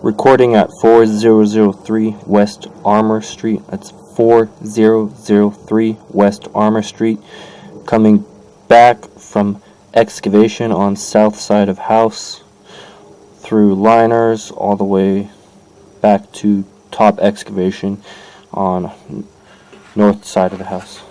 Recording at 4003 West Armour Street. That's 4003 West Armour Street. Coming back from excavation on south side of house, through liners, all the way back to top excavation on north side of the house.